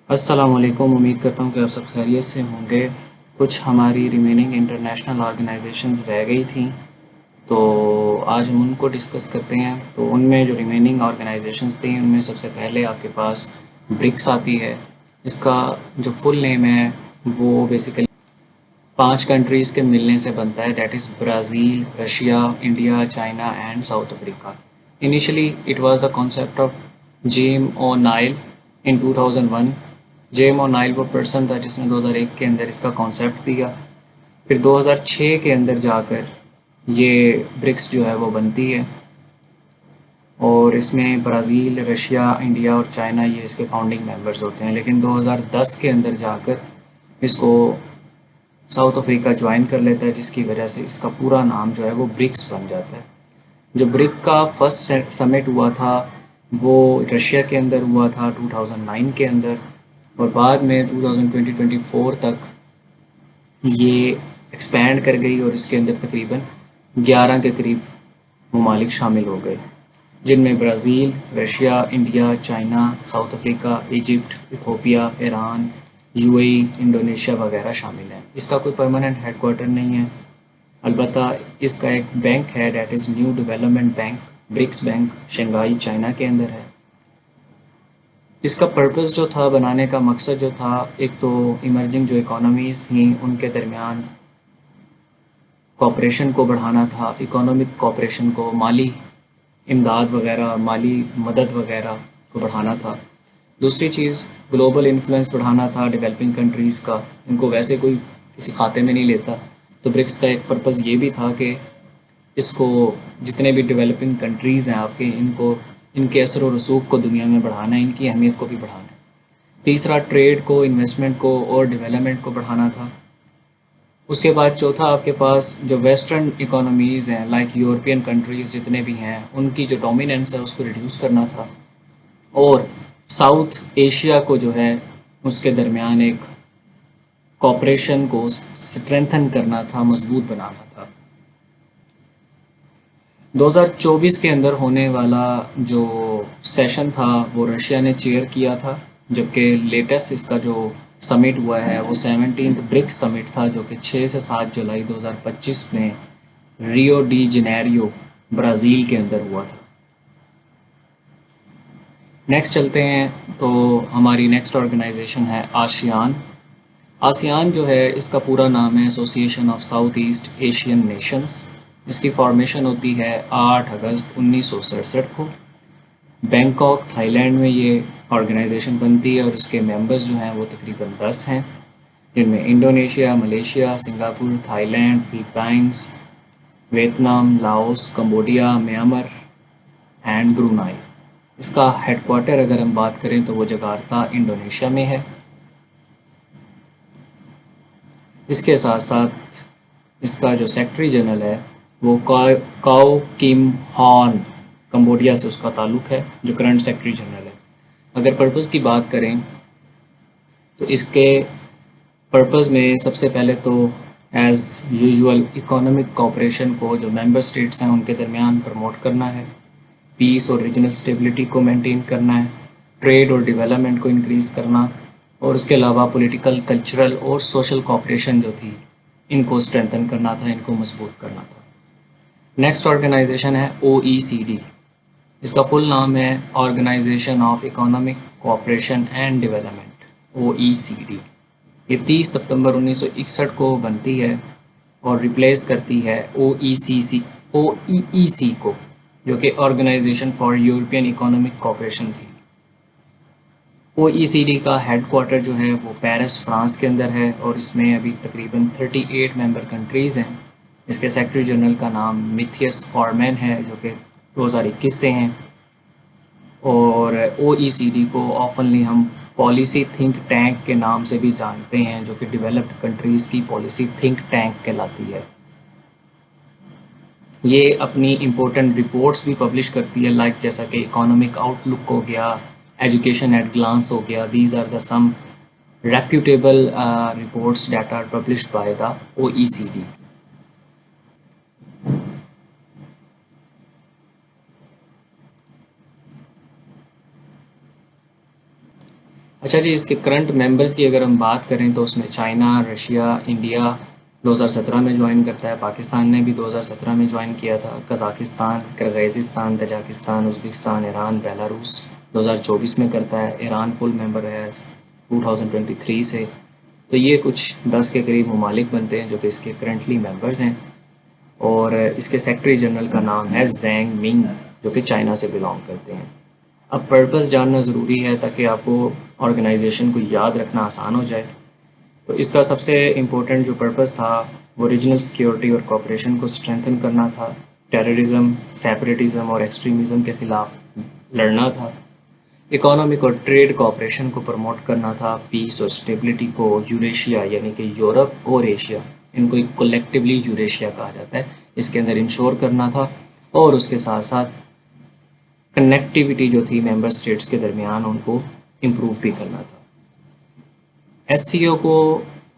अस्सलाम वालेकुम। उम्मीद करता हूँ कि आप सब खैरियत से होंगे। कुछ हमारी रिमेनिंग इंटरनेशनल ऑर्गेनाइजेशंस रह गई थी, तो आज हम उनको डिस्कस करते हैं। तो उनमें जो रिमेनिंग ऑर्गेनाइजेशंस थी उनमें सबसे पहले आपके पास ब्रिक्स आती है। इसका जो फुल नेम है वो बेसिकली 5 कंट्रीज़ के मिलने से बनता है, that is Brazil, Russia, India, China and South Africa. Initially it was the concept of Jim O'Neill in 2001। Jim O'Neill वो पर्सन था जिसने 2001 के अंदर इसका कॉन्सेप्ट दिया। फिर 2006 के अंदर जाकर ये ब्रिक्स जो है वो बनती है, और इसमें ब्राज़ील, रशिया, इंडिया और चाइना ये इसके फाउंडिंग मेंबर्स होते हैं। लेकिन 2010 के अंदर जाकर इसको साउथ अफ्रीका ज्वाइन कर लेता है, जिसकी वजह से इसका पूरा नाम जो है वो ब्रिक्स बन जाता है। जो ब्रिक का फर्स्ट समिट हुआ था वो रशिया के अंदर हुआ था 2009 के अंदर, और बाद में 2020-24 तक ये एक्सपैंड कर गई और इसके अंदर तकरीबन 11 के करीब ममालिक शामिल हो गए, जिनमें Brazil, Russia, India, China, south Africa, Egypt, Ethiopia, Iran, UAE, Indonesia वगैरह शामिल हैं। इसका कोई परमानेंट हेडक्वार्टर नहीं है, अलबत्ता इसका एक बैंक है, that is New Development Bank, BRICS bank, Shanghai China के अंदर है। इसका पर्पस जो था, बनाने का मकसद जो था, एक तो इमर्जिंग जो इकोनॉमीज़ थी उनके दरमियान कॉपरेशन को बढ़ाना था, इकोनॉमिक कॉपरेशन को, माली इमदाद वगैरह, माली मदद वगैरह को बढ़ाना था। दूसरी चीज़ ग्लोबल इन्फ्लुएंस बढ़ाना था डेवलपिंग कंट्रीज़ का। इनको वैसे कोई किसी खाते में नहीं लेता, तो ब्रिक्स का एक पर्पज़ ये भी था कि इसको जितने भी डेवलपिंग कंट्रीज़ हैं आपके, इनको इनके असर व रसूख को दुनिया में बढ़ाना है, इनकी अहमियत को भी बढ़ाना है। तीसरा ट्रेड को, इन्वेस्टमेंट को और डेवलपमेंट को बढ़ाना था। उसके बाद चौथा आपके पास जो वेस्टर्न इकोनॉमीज़ हैं, लाइक यूरोपियन कंट्रीज़ जितने भी हैं, उनकी जो डोमिनेंस है उसको रिड्यूस करना था। और साउथ एशिया को जो है उसके दरमियान एक कॉपरेशन को स्ट्रेंथन करना था, मजबूत बनाना था। 2024 के अंदर होने वाला जो सेशन था वो रशिया ने चेयर किया था, जबकि लेटेस्ट इसका जो समिट हुआ है वो 17th ब्रिक्स समिट था, जो कि 6 से 7 जुलाई 2025 में रियो डी जनेरियो, ब्राज़ील के अंदर हुआ था। नेक्स्ट चलते हैं, तो हमारी नेक्स्ट ऑर्गेनाइजेशन है आसियान। आसियान जो है इसका पूरा नाम है association of south east Asian Nations. इसकी फॉर्मेशन होती है 8 अगस्त 1967 को। बैंकॉक, थाईलैंड में ये ऑर्गेनाइजेशन बनती है, और इसके मेंबर्स जो हैं वो तकरीबन 10 हैं, जिनमें Indonesia, Malaysia, Singapore, Thailand, Philippines, Vietnam, Laos, Cambodia, Myanmar and Brunei. इसका हेडक्वार्टर अगर हम बात करें तो वो जकार्ता, इंडोनेशिया में है। इसके साथ साथ इसका जो सेक्रेटरी जनरल है वो काओ किम हॉन, कंबोडिया से उसका ताल्लुक़ है, जो करंट सेक्रेटरी जनरल है। अगर पर्पज़ की बात करें तो इसके पर्पज़ में सबसे पहले तो एज़ यूजुअल इकोनॉमिक कोऑपरेशन को जो मेंबर स्टेट्स हैं उनके दरमियान प्रमोट करना है, पीस और रीजनल स्टेबिलिटी को मेंटेन करना है, ट्रेड और डेवलपमेंट को इंक्रीज़ करना, और उसके अलावा पॉलिटिकल, कल्चरल और सोशल कोऑपरेशन जो थी इनको स्ट्रेंथन करना था, इनको मजबूत करना था। नेक्स्ट ऑर्गेनाइजेशन है OECD। इसका फुल नाम है organisation of economic cooperation and development, OECD। ये 30 सितंबर 1961 को बनती है और रिप्लेस करती है OEC को, जो कि organisation for European economic cooperation थी। OECD का हेडक्वार्टर जो है वो पेरिस, फ्रांस के अंदर है, और इसमें अभी तकरीबन 38 मेंबर कंट्रीज़ हैं। इसके सेक्रेटरी जनरल का नाम मिथियस कॉरमैन है, जो कि 2021 से हैं। और OECD को ऑफनली हम पॉलिसी थिंक टैंक के नाम से भी जानते हैं, जो कि डेवलप्ड कंट्रीज़ की पॉलिसी थिंक टैंक कहलाती है। ये अपनी इम्पोर्टेंट रिपोर्ट्स भी पब्लिश करती है, लाइक जैसा कि इकोनॉमिक आउटलुक हो गया, एजुकेशन एट ग्लांस हो गया। These are the some reputable reports that are published by the OECD. अच्छा जी, इसके करंट मेंबर्स की अगर हम बात करें तो उसमें चाइना, रशिया, इंडिया 2017 में ज्वाइन करता है। पाकिस्तान ने भी 2017 में ज्वाइन किया था। Kazakhstan, Kyrgyzstan, Tajikistan, Uzbekistan, Iran, Belarus 2024 में करता है। ईरान फुल मेंबर है 2023 से। तो ये कुछ 10 के करीब ममालिक बनते हैं जो कि इसके करंटली मेंबर्स हैं। और इसके सेक्रेटरी जनरल का नाम है जेंग मिंग, जो कि चाइना से बिलोंग करते हैं। अब पर्पस जानना ज़रूरी है ताकि आपको ऑर्गेनाइजेशन को याद रखना आसान हो जाए। तो इसका सबसे इम्पोर्टेंट जो पर्पस था वो रीजनल सिक्योरिटी और कोऑपरेशन को स्ट्रेंथन करना था, टेररिज्म, सेपरेटिज्म और एक्सट्रीमिज़म के ख़िलाफ़ लड़ना था, इकोनॉमिक और ट्रेड कोऑपरेशन को प्रमोट करना था, पीस और स्टेबिलिटी को यूरेशिया यानी कि यूरोप और एशिया, इनको एक कलेक्टिवली यूरेशिया कहा जाता है, इसके अंदर इंश्योर करना था। और उसके साथ साथ कनेक्टिविटी जो थी मेंबर स्टेट्स के दरमियान उनको इम्प्रूव भी करना था। एससीओ को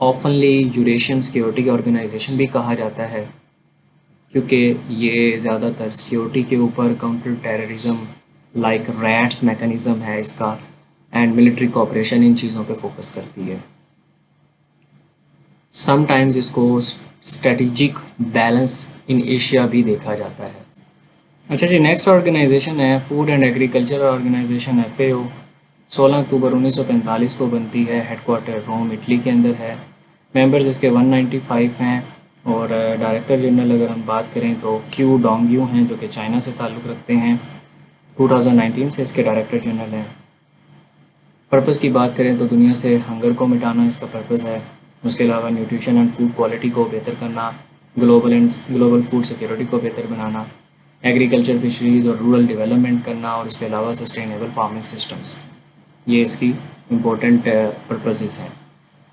ऑफनली यूरेशियन सिक्योरिटी ऑर्गेनाइजेशन भी कहा जाता है क्योंकि ये ज़्यादातर सिक्योरिटी के ऊपर, counter terrorism like rats mechanism है इसका, एंड मिलिट्री कोऑपरेशन, इन चीज़ों पे फोकस करती है। समटाइम्स इसको स्ट्रेटेजिक बैलेंस इन एशिया भी देखा जाता है। अच्छा जी, नेक्स्ट ऑर्गेनाइजेशन है food and agriculture organisation, FAO. 16 अक्टूबर 1945 को बनती है। हेडक्वार्टर रोम, इटली के अंदर है। मेंबर्स इसके 195 हैं। और डायरेक्टर जनरल अगर हम बात करें तो क्यू डोंगयू हैं जो कि चाइना से ताल्लुक़ रखते हैं। 2019 से इसके डायरेक्टर जनरल हैं। पर्पस की बात करें तो दुनिया से हंगर को मिटाना इसका पर्पस है। उसके अलावा न्यूट्रिशन एंड फूड क्वालिटी को बेहतर करना, ग्लोबल फूड सिक्योरिटी को बेहतर बनाना, एग्रीकल्चर, फिशरीज़ और रूरल डेवलपमेंट करना, और उसके अलावा सस्टेनेबल फार्मिंग सिस्टम्स, ये इसकी इम्पोर्टेंट पर्पसेस हैं।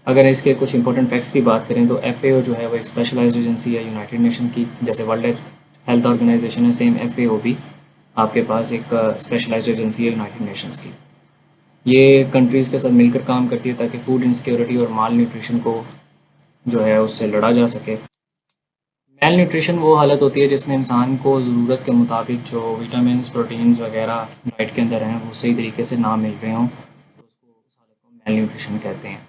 अगर इसके कुछ इंपॉर्टेंट फैक्ट्स की बात करें तो एफएओ जो है वो एक स्पेशलाइज्ड एजेंसी है यूनाइटेड नेशन की, जैसे वर्ल्ड हेल्थ ऑर्गेनाइजेशन है, सेम एफएओ भी आपके पास एक स्पेशलाइज्ड एजेंसी है यूनाइटेड नेशंस की। ये कंट्रीज़ के साथ मिलकर काम करती है ताकि फूड इनसिक्योरिटी और माल न्यूट्रिशन को जो है उससे लड़ा जा सके। मेल न्यूट्रिशन वो हालत होती है जिसमें इंसान को ज़रूरत के मुताबिक जो विटामिन्स, प्रोटीन्स वगैरह डाइट के अंदर हैं वो सही तरीके से ना मिल रहे हों, तो उसको उस हालत को मेल न्यूट्रिशन कहते हैं।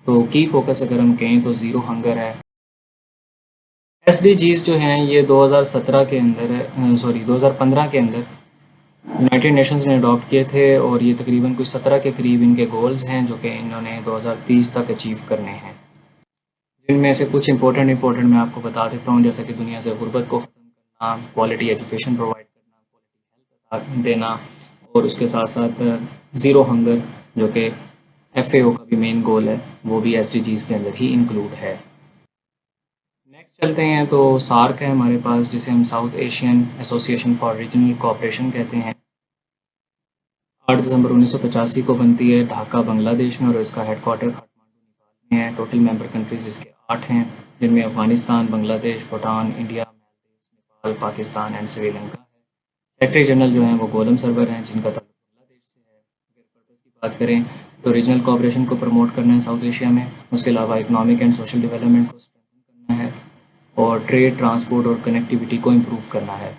तो की फोकस अगर हम कहें तो ज़ीरो हंगर है। एसडीजीज़ जो हैं ये 2017 के अंदर, सॉरी 2015 के अंदर यूनाइटेड नेशंस ने अडॉप्ट किए थे, और ये तकरीबन कुछ 17 के करीब इनके गोल्स हैं जो कि इन्होंने 2030 तक अचीव करने हैं। जिनमें से कुछ इंपॉर्टेंट मैं आपको बता देता हूँ, जैसे कि दुनिया से गुर्बत को ख़त्म करना, क्वालिटी एजुकेशन प्रोवाइड करना, क्वालिटी हेल्थ देना, और उसके साथ साथ ज़ीरो हंगर जो कि एफएओ का भी मेन गोल है, वो भी एसडीजीज़ के अंदर ही इंक्लूड है। नेक्स्ट चलते हैं तो सार्क है हमारे पास, जिसे हम south Asian association for regional cooperation कहते हैं। 8 दिसंबर 1985 को बनती है ढाका, बांग्लादेश में, और इसका हेडक्वार्टर काठमांडू, नेपाल में है। टोटल मेंबर कंट्रीज़ इसके 8 हैं, जिनमें अफगानिस्तान, बांग्लादेश, भूटान, इंडिया, नेपाल, पाकिस्तान एंड श्रीलंका है। सेक्रेटरी जनरल जो हैं वो गोलम सरवर हैं, जिनका ताल्लुक बांग्लादेश से है। अगर पर्पस की बात करें तो रीजनल कोऑपरेशन को प्रमोट करना है साउथ एशिया में। उसके अलावा इकोनॉमिक एंड सोशल डेवलपमेंट को स्ट्रेंथन करना है, और ट्रेड, ट्रांसपोर्ट और कनेक्टिविटी को इम्प्रूव करना है।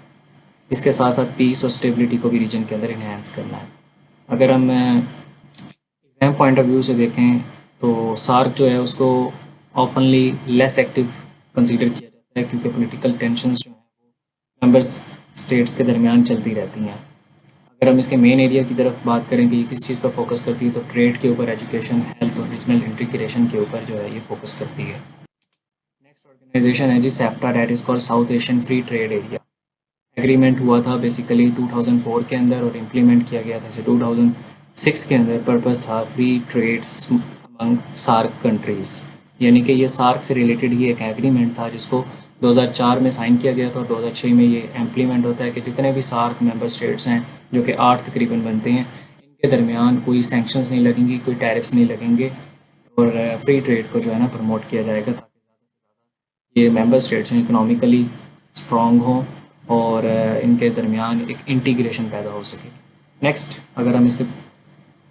इसके साथ साथ पीस और स्टेबिलिटी को भी रीजन के अंदर इन्हेंस करना है। अगर हम एग्ज़ाम पॉइंट ऑफ व्यू से देखें तो सार्क जो है उसको ऑफनली लेस एक्टिव कंसीडर किया जाता है, क्योंकि पॉलिटिकल टेंशंस जो हैं वो मेंबर्स स्टेट्स के दरमियान चलती रहती हैं। अगर हम इसके मेन एरिया की तरफ बात करें कि ये किस चीज़ पर फोकस करती है, तो ट्रेड के ऊपर, एजुकेशन, हेल्थ और रीजनल इंटीग्रेशन के ऊपर जो है ये फोकस करती है। नेक्स्ट ऑर्गेनाइजेशन है जी SAFTA, that is called South Asian Free Trade Area. Agreement हुआ था बेसिकली 2004 के अंदर, और इम्प्लीमेंट किया गया था इसे 2006 के अंदर। पर्पस था free trade among SAARC countries, यानी कि ये सार्क से रिलेटेड ही एक एग्रीमेंट था जिसको 2004 में साइन किया गया था, और 2006 में ये इम्प्लीमेंट होता है कि जितने भी सार्क मेंबर स्टेट्स हैं, जो कि 8 तकरीबन बनते हैं, इनके दरमियान कोई सेंक्शंस नहीं लगेंगी, कोई टैरिफ्स नहीं लगेंगे, और फ्री ट्रेड को जो है ना प्रमोट किया जाएगा, ताकि ये मेंबर स्टेट्स हैं इकोनॉमिकली स्ट्रॉन्ग हों और इनके दरमियान एक इंटीग्रेशन पैदा हो सके। नेक्स्ट अगर हम इसके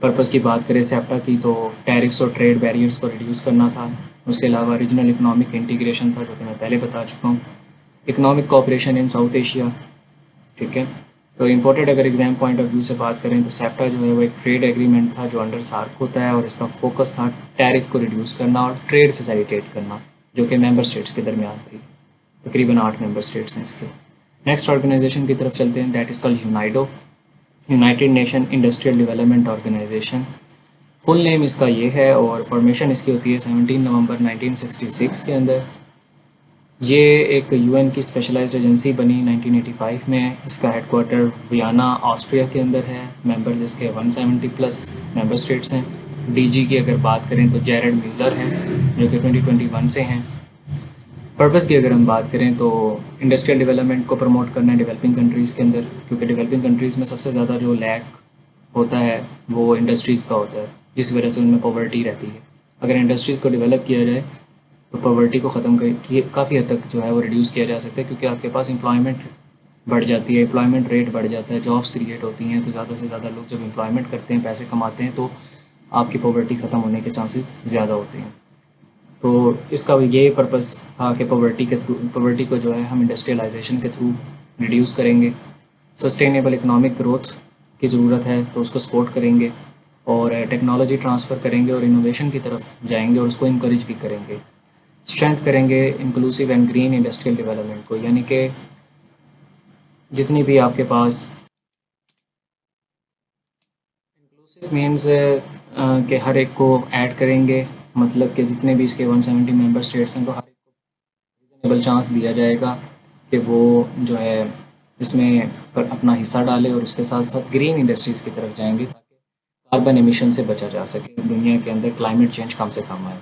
पर्पस की बात करें सेफ्टा की, तो टैरिफ्स और ट्रेड बैरियर्स को रिड्यूस करना था। उसके अलावा रीजनल इकोनॉमिक इंटीग्रेशन था, जो कि मैं पहले बता चुका हूँ। इकोनॉमिक कोऑपरेशन इन साउथ एशिया, ठीक है। तो इम्पोर्टेड अगर एग्जाम पॉइंट ऑफ व्यू से बात करें तो सेफ्टा जो है वो एक ट्रेड एग्रीमेंट था जो अंडर सार्क होता है, और इसका फोकस था टैरिफ को रिड्यूस करना और ट्रेड फैसिलिटेट करना, जो कि मेंबर स्टेट्स के दरमियान थी। तकरीबन 8 मेंबर स्टेट्स हैं इसके। नेक्स्ट ऑर्गेनाइजेशन की तरफ चलते हैं, that is called UNIDO, United Nation Industrial Development Organisation. Full name इसका ये है, और फॉर्मेशन इसकी होती है 17 नवंबर 1966 के अंदर। ये एक यूएन की स्पेशलाइज्ड एजेंसी बनी 1985 में। इसका हेडक्वार्टर वियना ऑस्ट्रिया के अंदर है। मेंबर जिसके 170 प्लस मेंबर स्टेट्स हैं। डीजी की अगर बात करें तो जेरेड म्यूलर हैं जो कि 2021 से हैं। पर्पस की अगर हम बात करें तो इंडस्ट्रियल डेवलपमेंट को प्रमोट करना है डेवलपिंग कंट्रीज़ के अंदर, क्योंकि डेवलपिंग कंट्रीज़ में सबसे ज़्यादा जो लैक होता है वो इंडस्ट्रीज़ का होता है, जिस वजह से उनमें पॉवर्टी रहती है। अगर इंडस्ट्रीज़ को डेवलप किया जाए तो पॉवर्टी को ख़त्म कर काफ़ी हद तक जो है वो रिड्यूस किया जा सकता है, क्योंकि आपके पास एम्प्लॉयमेंट बढ़ जाती है, एम्प्लॉयमेंट रेट बढ़ जाता है, जॉब्स क्रिएट होती हैं, तो ज़्यादा से ज़्यादा लोग जब एम्प्लॉयमेंट करते हैं, पैसे कमाते हैं, तो आपकी पॉवर्टी ख़त्म होने के चांसेस ज़्यादा होते हैं। तो इसका ये पर्पस था कि पॉवर्टी को जो है हम इंडस्ट्रियलाइजेशन के थ्रू रिड्यूस करेंगे। सस्टेनेबल इकोनॉमिक ग्रोथ की ज़रूरत है तो उसको सपोर्ट करेंगे, और टेक्नोलॉजी ट्रांसफ़र करेंगे और इनोवेशन की तरफ जाएंगे और उसको इंकरेज भी करेंगे। स्ट्रेंथ करेंगे inclusive and green industrial development को, यानी कि जितनी भी आपके पास इंक्लूसिव मीन्स कि हर एक को ऐड करेंगे, मतलब कि जितने भी इसके 170 मेंबर स्टेट्स हैं तो हर एक को रीज़नेबल चांस दिया जाएगा कि वो जो है इसमें पर अपना हिस्सा डाले, और उसके साथ साथ ग्रीन इंडस्ट्रीज़ की तरफ जाएंगे ताकि कार्बन एमिशन से बचा जा सके, दुनिया के अंदर क्लाइमेट चेंज कम से कम आए।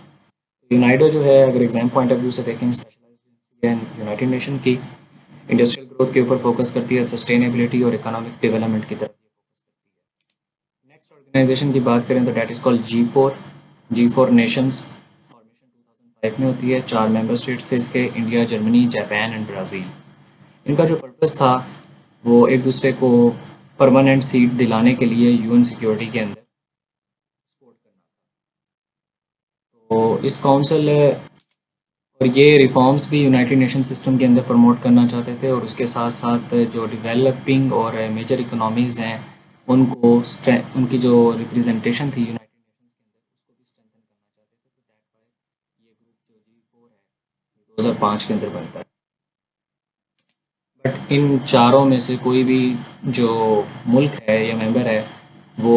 यूनाइडो जो है अगर एग्जाम पॉइंट ऑफ व्यू से देखें, स्पेशलाइज्ड एजेंसी यूनाइटेड नेशन की, इंडस्ट्रियल ग्रोथ के ऊपर फोकस करती है, सस्टेनेबिलिटी और इकोनॉमिक डेवलपमेंट की तरफ फोकस करती है। नेक्स्ट ऑर्गेनाइजेशन की बात करें तो डैट इज़ कॉल्ड जी4 नेशंस। फॉर्मेशन 2005 में होती है। 4 मेंबर स्टेट्स थे इसके, India, Germany, Japan and Brazil. इनका जो पर्पस था वो एक दूसरे को परमानेंट सीट दिलाने के लिए यूएन सिक्योरिटी के अंदर सपोर्ट करना। तो इस काउंसिल और ये रिफॉर्म्स भी यूनाइटेड नेशन सिस्टम के अंदर प्रमोट करना चाहते थे, और उसके साथ साथ जो डेवलपिंग और मेजर इकोनॉमीज़ हैं उनको उनकी जो रिप्रेजेंटेशन थी यूनाइटेड नेशंस के अंदर उसको भी स्ट्रेंथन करना चाहते थे। तो दैट वाई ये ग्रुप जो जी4 है 2005 के अंदर बनता है। बट इन चारों में से कोई भी जो मुल्क है या मेंबर है वो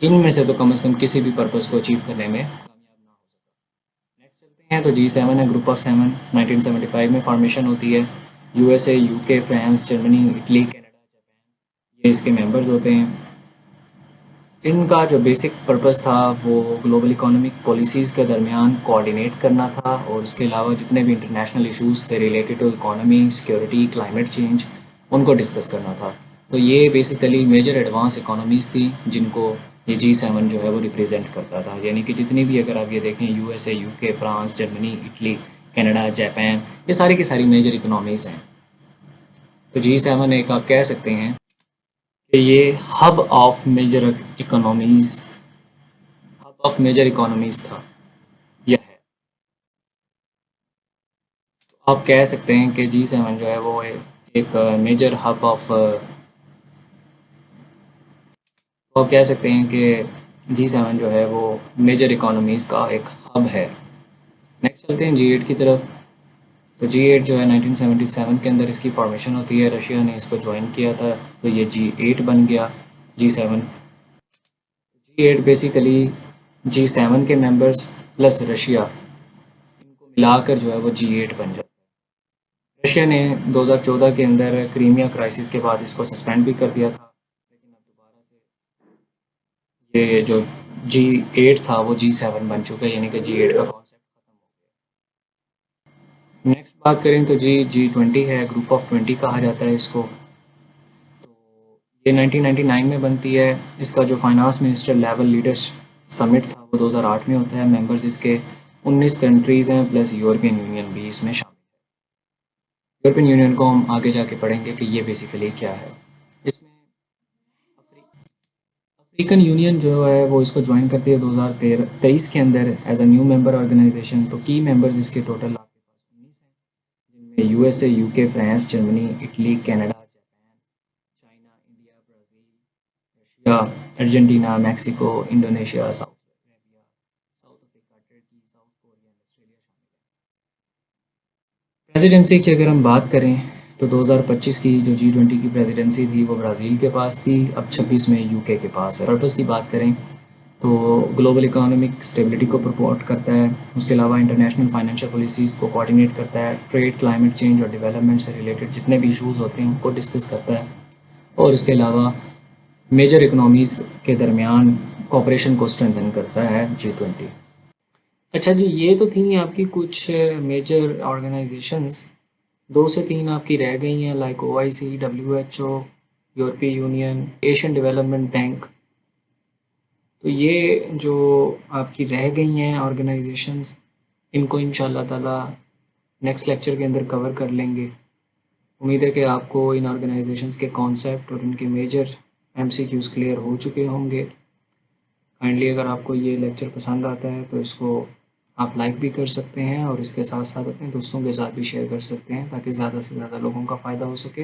इनमें से तो कम से कम किसी भी पर्पस को अचीव करने में कामयाब ना हो सका। नेक्स्ट चलते हैं तो जी7 है, ग्रुप ऑफ 7, 1975 में फॉर्मेशन होती है। USA, UK, France, Germany, Italy, Canada, Japan ये इसके मेंबर्स होते हैं। इनका जो बेसिक पर्पस था वो ग्लोबल इकोनॉमिक पॉलिसीज़ के दरमियान कोऑर्डिनेट करना था, और उसके अलावा जितने भी इंटरनेशनल इश्यूज़ थे related to economy, security, climate change, उनको डिस्कस करना था। तो ये बेसिकली मेजर एडवांस इकोनॉमीज़ थी जिनको ये जी7 जो है वो रिप्रेजेंट करता था, यानी कि जितनी भी अगर आप ये देखें USA, UK, France, Germany, Italy, Canada, Japan, ये सारी की सारी मेजर इकोनॉमीज़ हैं। तो जी7 एक आप कह सकते हैं कि ये हब ऑफ मेजर इकोनॉमीज़ था यह है। तो आप कह सकते हैं कि जी7 जो है वो एक मेजर हब ऑफ तो आप कह सकते हैं कि जी7 जो है वो मेजर इकोनॉमीज़ का एक हब है। नेक्स्ट चलते हैं जी8 की तरफ। तो जी8 जो है 1977 के अंदर इसकी फॉर्मेशन होती है, रशिया ने इसको ज्वाइन किया था तो ये जी8 बन गया जी7। जी8 बेसिकली जी7 के मेंबर्स प्लस रशिया इनको मिलाकर जो है वो जी8 बन जाता है। रशिया ने 2014 के अंदर क्रीमिया क्राइसिस के बाद इसको सस्पेंड भी कर दिया था, लेकिन अब दोबारा से ये जो जी8 था वो जी7 बन चुका है, यानी कि जी8 का कॉन्सेप्ट खत्म हो गया। नेक्स्ट बात करें तो जी20 है, ग्रुप ऑफ 20 कहा जाता है इसको। तो ये 1999 में बनती है। इसका जो finance minister level leaders summit था वो 2008 में होता है। मेंबर्स इसके 19 कंट्रीज़ हैं प्लस यूरोपियन यूनियन भी इसमें शामिल है। यूरोपियन यूनियन को हम आगे जाके पढ़ेंगे कि ये बेसिकली क्या है। इसमें अफ्रीकन यूनियन जो है वो इसको ज्वाइन करती है 2023 के अंदर as a new member organisation. तो की मेंबर्स इसके टोटल आपके पास 19 हैं, जिनमें USA, UK, France, Germany, Italy, Canada, Japan, या Argentina, Mexico, Indonesia, South Arabia, South Africa, Turkey, South Korea, Australia शामिल है। प्रेसिडेंसी की अगर हम बात करें तो 2025 की जो G20 की प्रेसिडेंसी थी वो ब्राज़ील के पास थी, अब 26 में यूके के पास है। पर्पस की बात करें तो ग्लोबल इकोनॉमिक स्टेबिलिटी को प्रमोट करता है, उसके अलावा इंटरनेशनल फाइनेंशियल पॉलिसीज़ को कोऑर्डिनेट करता है, ट्रेड, क्लाइमेट चेंज और डेवलपमेंट से रिलेटेड जितने भी इश्यूज़ होते हैं उनको डिस्कस करता है, और इसके अलावा मेजर इकोनॉमीज़ के दरमियान कोऑपरेशन को स्ट्रेंथन करता है G20। अच्छा जी, ये तो थी आपकी कुछ मेजर ऑर्गेनाइजेशंस। 2 से 3 आपकी रह गई हैं, लाइक OIC, WHO, यूरोपीय यूनियन, एशियन डेवलपमेंट बैंक। तो ये जो आपकी रह गई हैं ऑर्गेनाइजेशंस, इनको इंशाल्लाह ताला नेक्स्ट लेक्चर के अंदर कवर कर लेंगे। उम्मीद है कि आपको इन ऑर्गेनाइजेशंस के कॉन्सेप्ट और इनके मेजर MCQs क्लियर हो चुके होंगे। काइंडली अगर आपको ये लेक्चर पसंद आता है तो इसको आप लाइक भी कर सकते हैं और इसके साथ साथ अपने दोस्तों के साथ भी शेयर कर सकते हैं ताकि ज़्यादा से ज़्यादा लोगों का फ़ायदा हो सके।